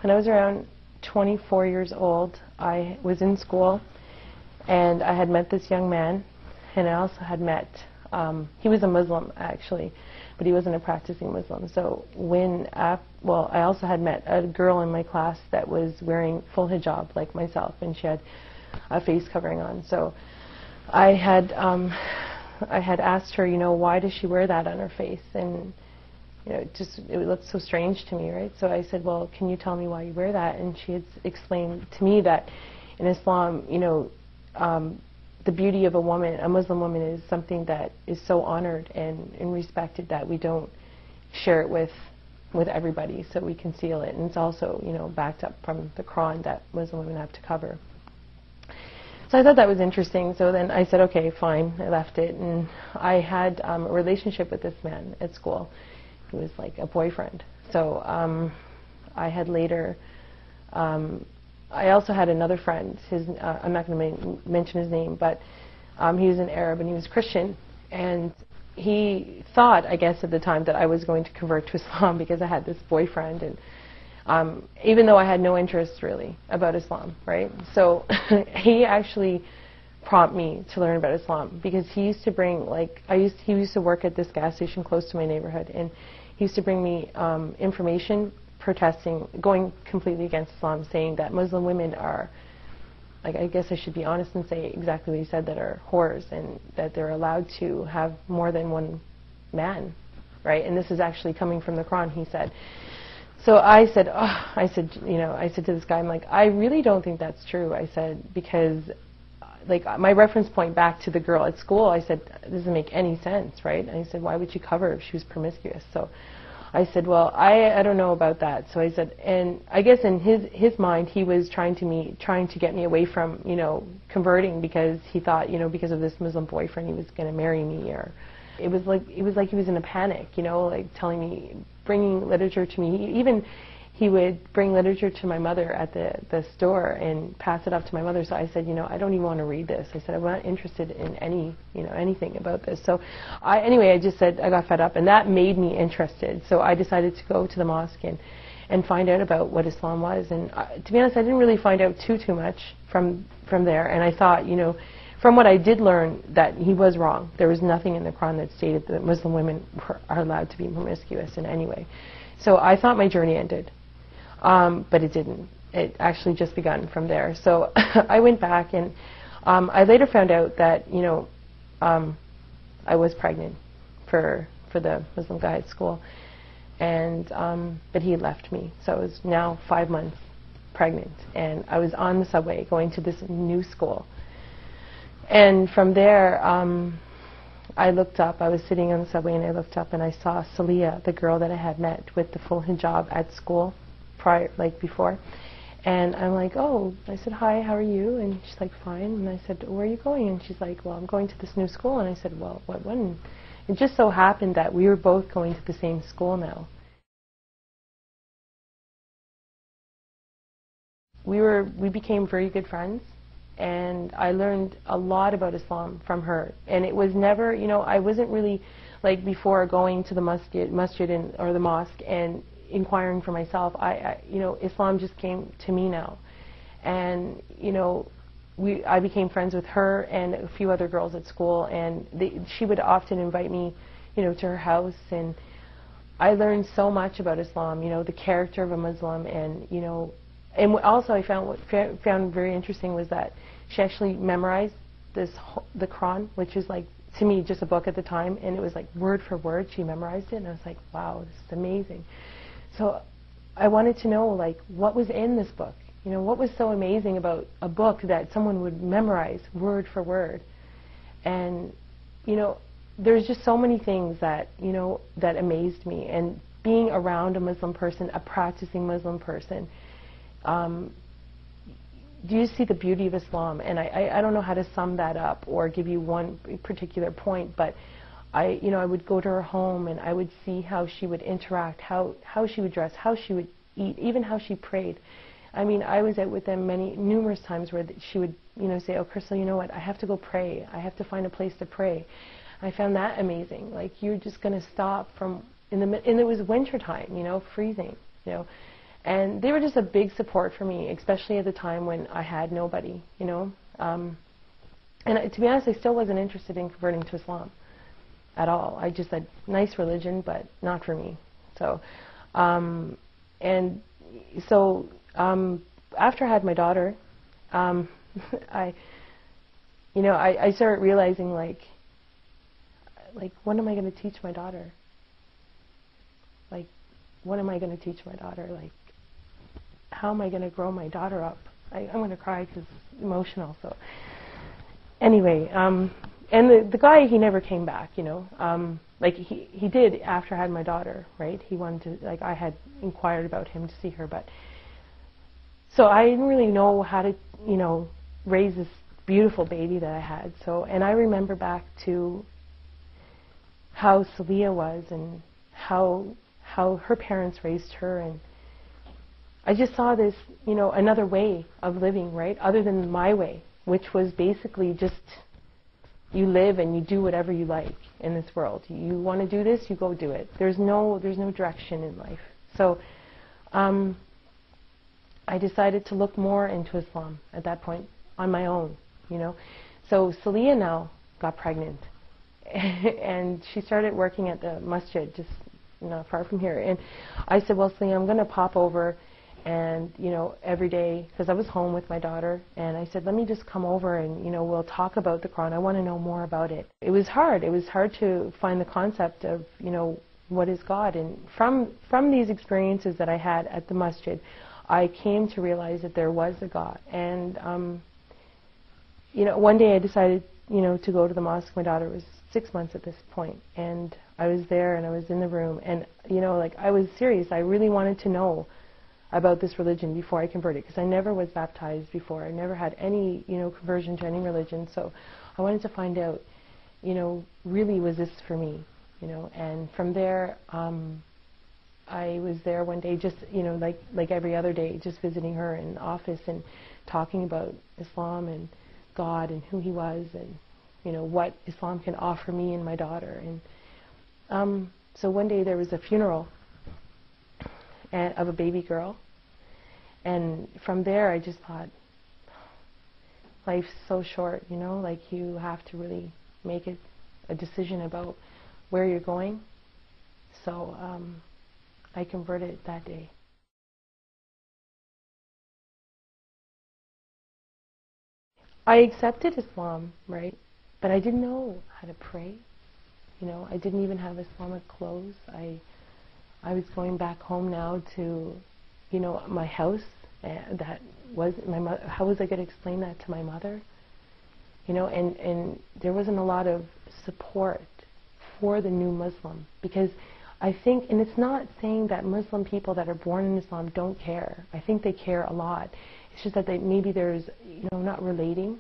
when I was around 24 years old, I was in school, and I had met this young man, and I also had met, he was a Muslim actually, but he wasn't a practicing Muslim. So well, I also had met a girl in my class that was wearing full hijab like myself, and she had a face covering on. So I had asked her, why does she wear that on her face? And it looked so strange to me, right? So I said, well, can you tell me why you wear that? And she had explained to me that in Islam, the beauty of a woman, a Muslim woman, is something that is so honored and respected that we don't share it with everybody, so we conceal it. And it's also, backed up from the Quran that Muslim women have to cover. So I thought that was interesting. So then I said, okay, fine. I left it, and I had a relationship with this man at school. He was like a boyfriend. So I had later. I also had another friend. I'm not going to mention his name, but he was an Arab and he was Christian, and he thought, I guess at the time, that I was going to convert to Islam because I had this boyfriend, and even though I had no interest really about Islam, right? So he actually prompted me to learn about Islam, because he used to bring, he used to work at this gas station close to my neighborhood, and he used to bring me information protesting, going completely against Islam, saying that Muslim women are, I guess I should be honest and say exactly what he said, that are whores, and that they're allowed to have more than one man, right? And this is actually coming from the Quran, he said. So I said, I said to this guy, I'm like, I really don't think that's true. I said, because my reference point back to the girl at school, I said, it doesn't make any sense, right? And I said, why would she cover if she was promiscuous? So I said, well, I don't know about that. So I said, and I guess in his mind, he was trying to get me away from, converting, because he thought, because of this Muslim boyfriend, he was going to marry me, or it was like he was in a panic, telling me, bringing literature to me. He would bring literature to my mother at the store and pass it up to my mother. So I said, I don't even want to read this. I said, I'm not interested in anything about this. So anyway, I just said, I got fed up, and that made me interested. So I decided to go to the mosque and find out about what Islam was. And to be honest, I didn't really find out too much from there. And I thought, from what I did learn, that he was wrong. There was nothing in the Quran that stated that Muslim women are allowed to be promiscuous in any way. So I thought my journey ended. But it didn't. It actually just begun from there. So I went back, and I later found out that I was pregnant for the Muslim guy at school, and but he had left me. So I was now 5 months pregnant, and I was on the subway going to this new school. And from there, I looked up. I was sitting on the subway, and I looked up, and I saw Salia, the girl that I had met with the full hijab at school before. And I'm like, oh, I said, hi, how are you? And she's like, fine. And I said, where are you going? And she's like, well, I'm going to this new school. And I said, well, what one? It just so happened that we were both going to the same school now. We became very good friends, and I learned a lot about Islam from her. And it was never, I wasn't really, like before, going to the masjid or the mosque and inquiring for myself. Islam just came to me now, and I became friends with her and a few other girls at school, and she would often invite me, to her house, and I learned so much about Islam, the character of a Muslim, and and also I found very interesting was that she actually memorized the Quran, which is like, to me, just a book at the time, and it was like word for word she memorized it, and I was like, wow, this is amazing. So I wanted to know, what was in this book? What was so amazing about a book that someone would memorize word for word? And, there's just so many things that, that amazed me. And being around a Muslim person, a practicing Muslim person, do you see the beauty of Islam? And I don't know how to sum that up or give you one particular point, but I would go to her home, and I would see how she would interact, how she would dress, how she would eat, even how she prayed. I mean, I was out with them numerous times where she would, say, oh, Crystal, you know what, I have to go pray. I have to find a place to pray. I found that amazing. Like, you're just going to stop and it was winter time, freezing, And they were just a big support for me, especially at the time when I had nobody, you know. To be honest, I still wasn't interested in converting to Islam at all. I just said, nice religion, but not for me. So, after I had my daughter, I started realizing, like, what am I going to teach my daughter? Like, what am I going to teach my daughter? Like, how am I going to grow my daughter up? I'm going to cry because it's emotional. So, anyway, and the guy, he never came back, you know. Like, he did after I had my daughter, right? He wanted to, like, I had inquired about him to see her, but so I didn't really know how to, you know, raise this beautiful baby that I had. So, and I remember back to how Celia was and how her parents raised her, and I just saw this, you know, another way of living, right, other than my way, which was basically just you live and you do whatever you like in this world. You want to do this, you go do it. There's no direction in life. So I decided to look more into Islam at that point on my own, you know. So Celia now got pregnant, and she started working at the masjid, just not far from here. And I said, well, Celia, I'm going to pop over, and, you know, every day, because I was home with my daughter, and I said, let me just come over and, you know, we'll talk about the Quran. I want to know more about it. It was hard. It was hard to find the concept of, you know, what is God. And from these experiences that I had at the masjid, I came to realize that there was a God. And, you know, one day I decided, you know, to go to the mosque. My daughter was 6 months at this point, and I was there, and I was in the room, and, you know, like, I was serious. I really wanted to know about this religion before I converted, because I never was baptized before. I never had any, you know, conversion to any religion. So I wanted to find out, you know, really, was this for me, you know? And from there, I was there one day, just, you know, like every other day, just visiting her in the office and talking about Islam and God and who He was, and, you know, what Islam can offer me and my daughter. And so one day there was a funeral of a baby girl, and from there I just thought, life's so short, you know, like, you have to really make a decision about where you're going. So I converted that day. I accepted Islam, right, but I didn't know how to pray, you know. I didn't even have Islamic clothes. I was going back home now to, you know, my house. That was my mother. How was I going to explain that to my mother? You know, and there wasn't a lot of support for the new Muslim, because I think, and it's not saying that Muslim people that are born in Islam don't care. I think they care a lot. It's just that maybe there's, you know, not relating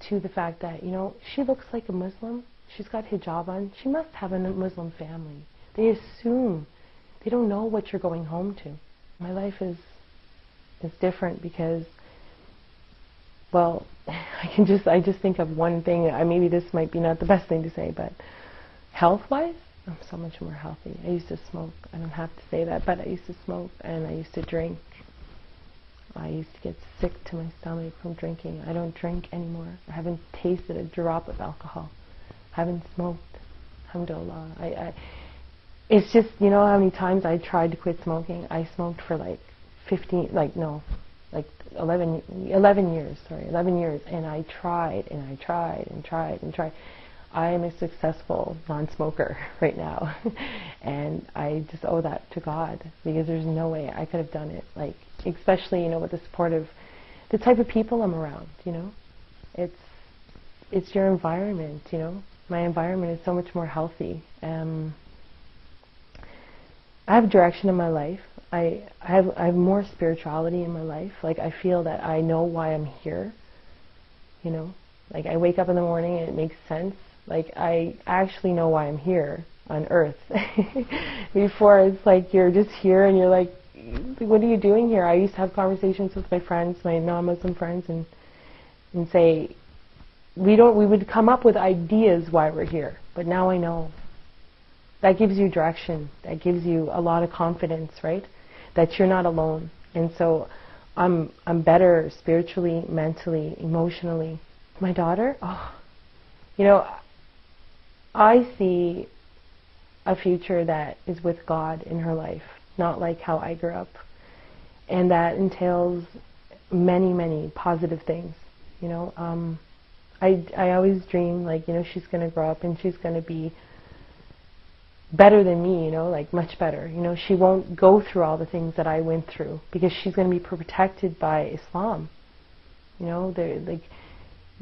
to the fact that, you know, she looks like a Muslim. She's got hijab on. She must have a Muslim family. They assume. They don't know what you're going home to. My life is different because, well, I just think of one thing. Maybe this might be not the best thing to say, but health-wise, I'm so much more healthy. I used to smoke. I don't have to say that, but I used to smoke, and I used to drink. I used to get sick to my stomach from drinking. I don't drink anymore. I haven't tasted a drop of alcohol. I haven't smoked. Alhamdulillah. It's just, you know how many times I tried to quit smoking? I smoked for like 11 years, and I tried, and I tried, and tried, and tried. I am a successful non-smoker right now, and I just owe that to God, because there's no way I could have done it, like, especially, you know, with the support of the type of people I'm around, you know. It's your environment, you know. My environment is so much more healthy. I have direction in my life. I have more spirituality in my life. Like, I feel that I know why I'm here, you know. Like, I wake up in the morning and it makes sense. Like, I actually know why I'm here on earth. Before, it's like you're just here and you're like, what are you doing here? I used to have conversations with my friends, my non-Muslim friends, and say, we would come up with ideas why we're here, but now I know. That gives you direction. That gives you a lot of confidence, right? that you're not alone. And so I'm better spiritually, mentally, emotionally. My daughter, you know, I see a future that is with God in her life, not like how I grew up. And that entails many, many positive things. You know, I always dream, like, you know, she's going to grow up and she's going to be better than me, you know, like much better. You know, she won't go through all the things that I went through because she's going to be protected by Islam. You know, like,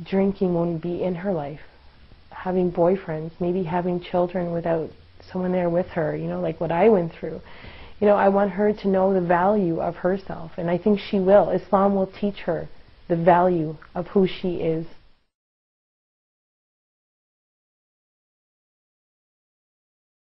drinking won't be in her life. Having boyfriends, maybe having children without someone there with her, you know, like what I went through. You know, I want her to know the value of herself, and I think she will. Islam will teach her the value of who she is.